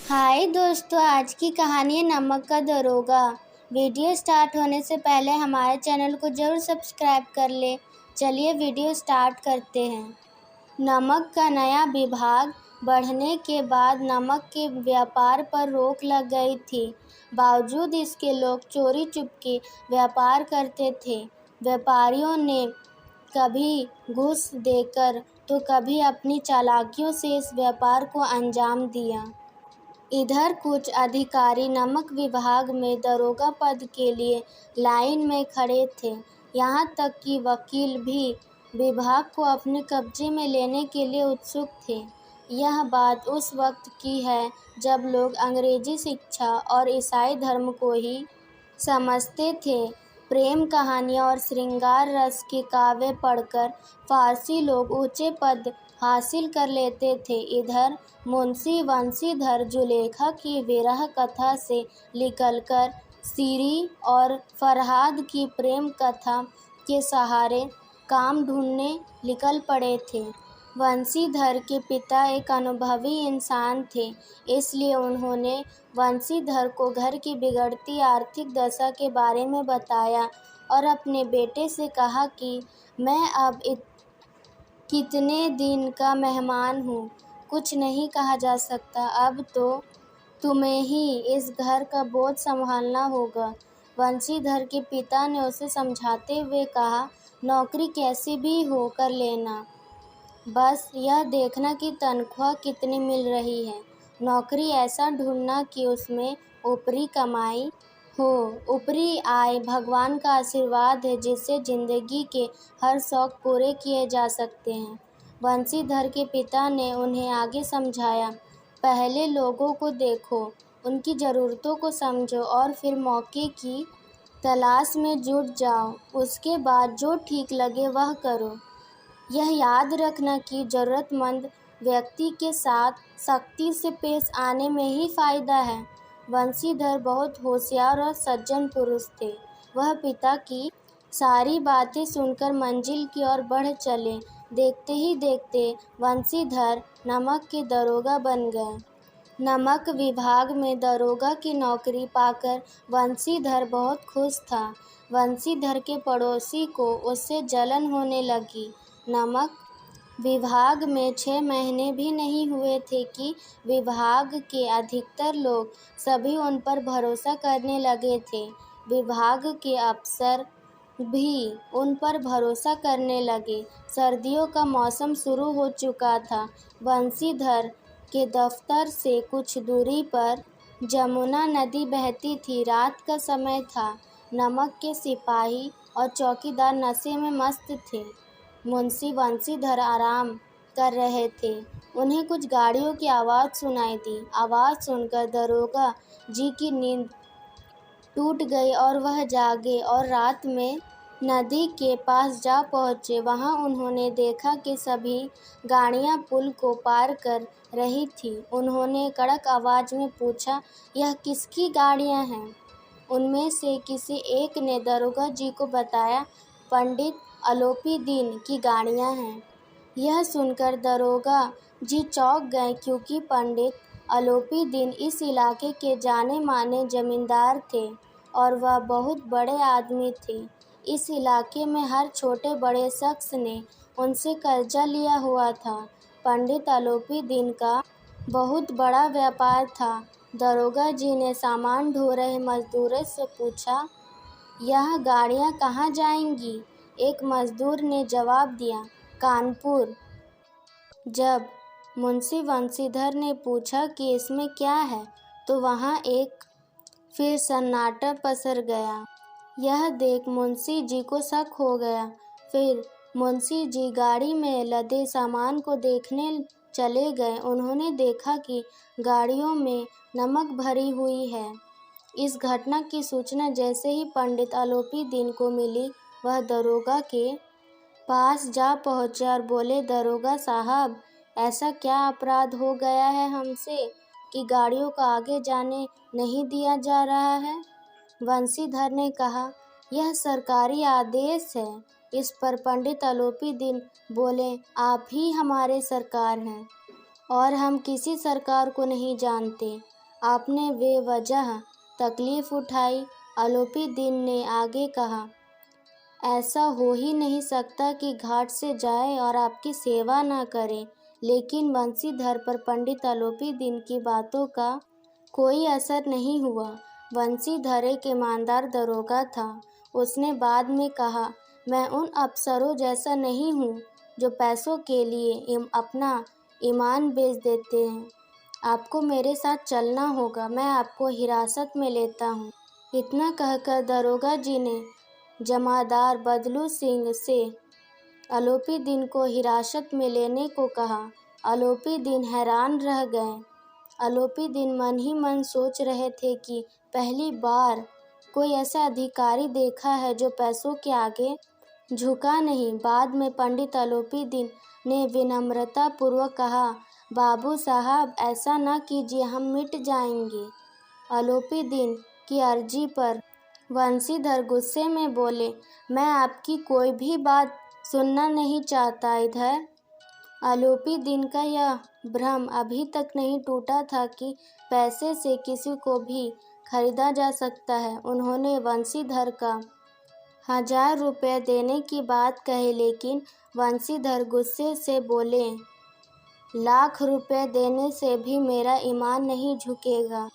हाय दोस्तों, आज की कहानी है नमक का दरोगा। वीडियो स्टार्ट होने से पहले हमारे चैनल को ज़रूर सब्सक्राइब कर ले। चलिए वीडियो स्टार्ट करते हैं। नमक का नया विभाग बढ़ने के बाद नमक के व्यापार पर रोक लग गई थी। बावजूद इसके लोग चोरी चुपके व्यापार करते थे। व्यापारियों ने कभी घूस देकर तो कभी अपनी चालाकियों से इस व्यापार को अंजाम दिया। इधर कुछ अधिकारी नमक विभाग में दरोगा पद के लिए लाइन में खड़े थे। यहाँ तक कि वकील भी विभाग को अपने कब्जे में लेने के लिए उत्सुक थे। यह बात उस वक्त की है जब लोग अंग्रेजी शिक्षा और ईसाई धर्म को ही समझते थे। प्रेम कहानियाँ और श्रृंगार रस के काव्य पढ़कर फारसी लोग ऊंचे पद हासिल कर लेते थे। इधर मुंशी वंशीधर जुलेखा की विरह कथा से निकलकर सीरी और फरहाद की प्रेम कथा के सहारे काम ढूंढने निकल पड़े थे। वंशीधर के पिता एक अनुभवी इंसान थे, इसलिए उन्होंने वंशीधर को घर की बिगड़ती आर्थिक दशा के बारे में बताया और अपने बेटे से कहा कि मैं अब कितने दिन का मेहमान हूँ, कुछ नहीं कहा जा सकता, अब तो तुम्हें ही इस घर का बोझ संभालना होगा। वंशीधर के पिता ने उसे समझाते हुए कहा, नौकरी कैसी भी हो कर लेना, बस यह देखना कि तनख्वाह कितनी मिल रही है। नौकरी ऐसा ढूंढना कि उसमें ऊपरी कमाई हो। ऊपरी आय भगवान का आशीर्वाद है जिससे जिंदगी के हर शौक पूरे किए जा सकते हैं। वंशीधर के पिता ने उन्हें आगे समझाया, पहले लोगों को देखो, उनकी ज़रूरतों को समझो और फिर मौके की तलाश में जुट जाओ। उसके बाद जो ठीक लगे वह करो। यह याद रखना कि ज़रूरतमंद व्यक्ति के साथ सख्ती से पेश आने में ही फ़ायदा है। वंशीधर बहुत होशियार और सज्जन पुरुष थे। वह पिता की सारी बातें सुनकर मंजिल की ओर बढ़ चले। देखते ही देखते वंशीधर नमक के दरोगा बन गए। नमक विभाग में दरोगा की नौकरी पाकर वंशीधर बहुत खुश था। वंशीधर के पड़ोसी को उससे जलन होने लगी। नमक विभाग में 6 महीने भी नहीं हुए थे कि विभाग के अधिकतर लोग सभी उन पर भरोसा करने लगे थे। विभाग के अफसर भी उन पर भरोसा करने लगे। सर्दियों का मौसम शुरू हो चुका था। वंशीधर के दफ्तर से कुछ दूरी पर जमुना नदी बहती थी। रात का समय था। नमक के सिपाही और चौकीदार नशे में मस्त थे। मुंशी वंशीधर आराम कर रहे थे। उन्हें कुछ गाड़ियों की आवाज़ सुनाई दी। आवाज़ सुनकर दरोगा जी की नींद टूट गई और वह जागे और रात में नदी के पास जा पहुँचे। वहाँ उन्होंने देखा कि सभी गाड़ियाँ पुल को पार कर रही थी। उन्होंने कड़क आवाज़ में पूछा, यह किसकी गाड़ियाँ हैं? उनमें से किसी एक ने दरोगा जी को बताया, पंडित आलोपी दीन की गाड़ियाँ हैं। यह सुनकर दरोगा जी चौंक गए क्योंकि पंडित आलोपी दीन इस इलाके के जाने माने जमींदार थे और वह बहुत बड़े आदमी थे। इस इलाके में हर छोटे बड़े शख्स ने उनसे कर्जा लिया हुआ था। पंडित आलोपी दीन का बहुत बड़ा व्यापार था। दरोगा जी ने सामान ढो रहे मजदूरों से पूछा, यह गाड़ियाँ कहाँ जाएंगी? एक मजदूर ने जवाब दिया, कानपुर। जब मुंशी वंशीधर ने पूछा कि इसमें क्या है, तो वहाँ एक फिर सन्नाटा पसर गया। यह देख मुंशी जी को शक हो गया। फिर मुंशी जी गाड़ी में लदे सामान को देखने चले गए। उन्होंने देखा कि गाड़ियों में नमक भरी हुई है। इस घटना की सूचना जैसे ही पंडित आलोपी दीन को मिली, वह दरोगा के पास जा पहुँचे और बोले, दरोगा साहब, ऐसा क्या अपराध हो गया है हमसे कि गाड़ियों को आगे जाने नहीं दिया जा रहा है? वंशीधर ने कहा, यह सरकारी आदेश है। इस पर पंडित आलोपी दीन बोले, आप ही हमारे सरकार हैं और हम किसी सरकार को नहीं जानते। आपने बेवजह तकलीफ उठाई। आलोपी दिन ने आगे कहा, ऐसा हो ही नहीं सकता कि घाट से जाए और आपकी सेवा न करे। लेकिन बंशीधर पर पंडित आलोपी दिन की बातों का कोई असर नहीं हुआ। बंशीधर एक ईमानदार दरोगा था। उसने बाद में कहा, मैं उन अफसरों जैसा नहीं हूँ जो पैसों के लिए अपना ईमान बेच देते हैं। आपको मेरे साथ चलना होगा, मैं आपको हिरासत में लेता हूँ। इतना कहकर दरोगा जी ने जमादार बदलू सिंह से आलोपी दिन को हिरासत में लेने को कहा। आलोपी दिन हैरान रह गए। आलोपी दिन मन ही मन सोच रहे थे कि पहली बार कोई ऐसा अधिकारी देखा है जो पैसों के आगे झुका नहीं। बाद में पंडित आलोपी दिन ने विनम्रता पूर्वक कहा, बाबू साहब ऐसा न कीजिए, हम मिट जाएंगे। आलोपी दिन की अर्जी पर बंशीधर गुस्से में बोले, मैं आपकी कोई भी बात सुनना नहीं चाहता। इधर आलोपी दिन का यह भ्रम अभी तक नहीं टूटा था कि पैसे से किसी को भी खरीदा जा सकता है। उन्होंने बंशीधर का 1000 रुपये देने की बात कही, लेकिन बंशीधर गुस्से से बोले, लाख रुपए देने से भी मेरा ईमान नहीं झुकेगा।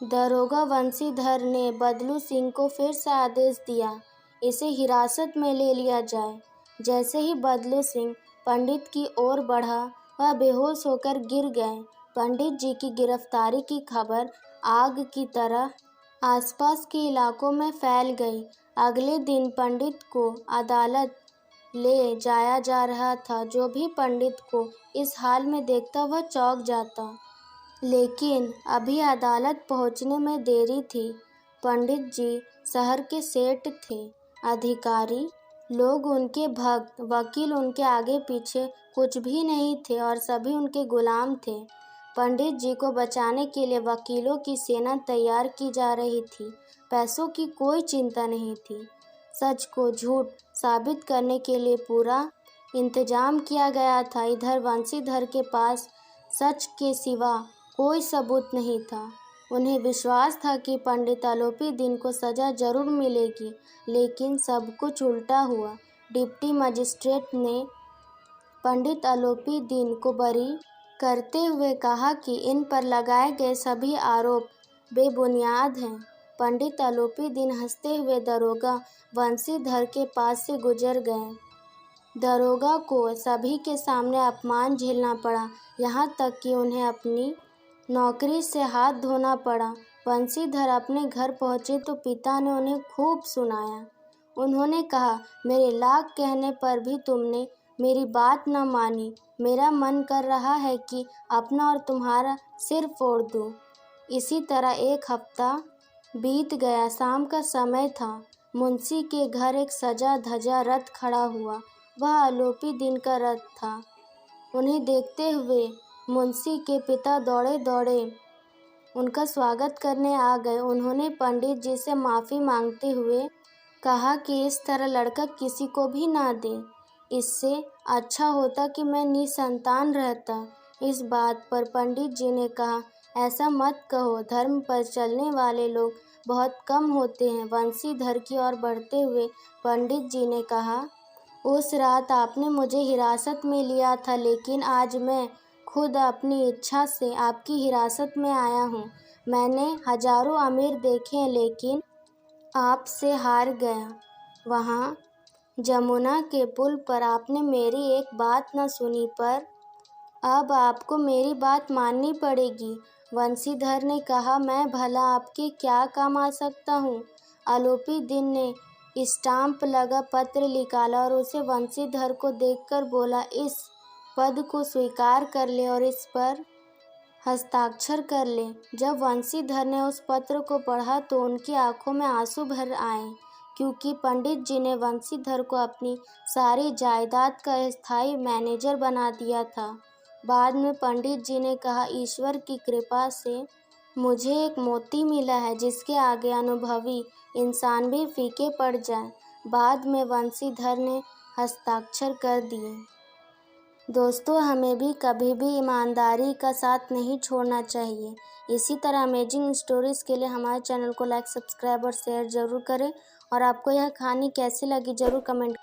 दरोगा बंशीधर ने बदलू सिंह को फिर से आदेश दिया, इसे हिरासत में ले लिया जाए। जैसे ही बदलू सिंह पंडित की ओर बढ़ा, वह बेहोश होकर गिर गए। पंडित जी की गिरफ्तारी की खबर आग की तरह आसपास के इलाकों में फैल गई। अगले दिन पंडित को अदालत ले जाया जा रहा था। जो भी पंडित को इस हाल में देखता वह चौंक जाता। लेकिन अभी अदालत पहुंचने में देरी थी। पंडित जी शहर के सेठ थे। अधिकारी लोग उनके भक्त, वकील उनके आगे पीछे कुछ भी नहीं थे और सभी उनके गुलाम थे। पंडित जी को बचाने के लिए वकीलों की सेना तैयार की जा रही थी। पैसों की कोई चिंता नहीं थी। सच को झूठ साबित करने के लिए पूरा इंतजाम किया गया था। इधर बंशीधर के पास सच के सिवा कोई सबूत नहीं था। उन्हें विश्वास था कि पंडित आलोपी दिन को सज़ा जरूर मिलेगी, लेकिन सब कुछ उल्टा हुआ। डिप्टी मजिस्ट्रेट ने पंडित आलोपी दिन को बरी करते हुए कहा कि इन पर लगाए गए सभी आरोप बेबुनियाद हैं। पंडित आलोपी दिन हंसते हुए दरोगा बंशीधर के पास से गुजर गए। दरोगा को सभी के सामने अपमान झेलना पड़ा, यहाँ तक कि उन्हें अपनी नौकरी से हाथ धोना पड़ा। बंशीधर अपने घर पहुंचे तो पिता ने उन्हें खूब सुनाया। उन्होंने कहा, मेरे लाख कहने पर भी तुमने मेरी बात न मानी। मेरा मन कर रहा है कि अपना और तुम्हारा सिर फोड़ दूं। इसी तरह एक हफ्ता बीत गया। शाम का समय था। मुंशी के घर एक सजा धजा रथ खड़ा हुआ। वह आलोपी दिन का रथ था। उन्हें देखते हुए मुंशी के पिता दौड़े दौड़े उनका स्वागत करने आ गए। उन्होंने पंडित जी से माफ़ी मांगते हुए कहा कि इस तरह लड़का किसी को भी ना दे। इससे अच्छा होता कि मैं निसंतान रहता। इस बात पर पंडित जी ने कहा, ऐसा मत कहो, धर्म पर चलने वाले लोग बहुत कम होते हैं। बंशीधर की ओर बढ़ते हुए पंडित जी ने कहा, उस रात आपने मुझे हिरासत में लिया था, लेकिन आज मैं खुद अपनी इच्छा से आपकी हिरासत में आया हूँ। मैंने हजारों अमीर देखे हैं, लेकिन आपसे हार गया। वहाँ जमुना के पुल पर आपने मेरी एक बात न सुनी, पर अब आपको मेरी बात माननी पड़ेगी। बंशीधर ने कहा, मैं भला आपके क्या काम आ सकता हूँ। आलोपी दिन ने स्टाम्प लगा पत्र निकाला और उसे बंशीधर को देखकर बोला, इस पद को स्वीकार कर ले और इस पर हस्ताक्षर कर ले। जब बंशीधर ने उस पत्र को पढ़ा तो उनकी आंखों में आंसू भर आए, क्योंकि पंडित जी ने बंशीधर को अपनी सारी जायदाद का स्थायी मैनेजर बना दिया था। बाद में पंडित जी ने कहा, ईश्वर की कृपा से मुझे एक मोती मिला है जिसके आगे अनुभवी इंसान भी फीके पड़ जाए। बाद में बंशीधर ने हस्ताक्षर कर दिए। दोस्तों, हमें भी कभी भी ईमानदारी का साथ नहीं छोड़ना चाहिए। इसी तरह अमेजिंग स्टोरीज़ के लिए हमारे चैनल को लाइक, सब्सक्राइब और शेयर ज़रूर करें। और आपको यह कहानी कैसी लगी ज़रूर कमेंट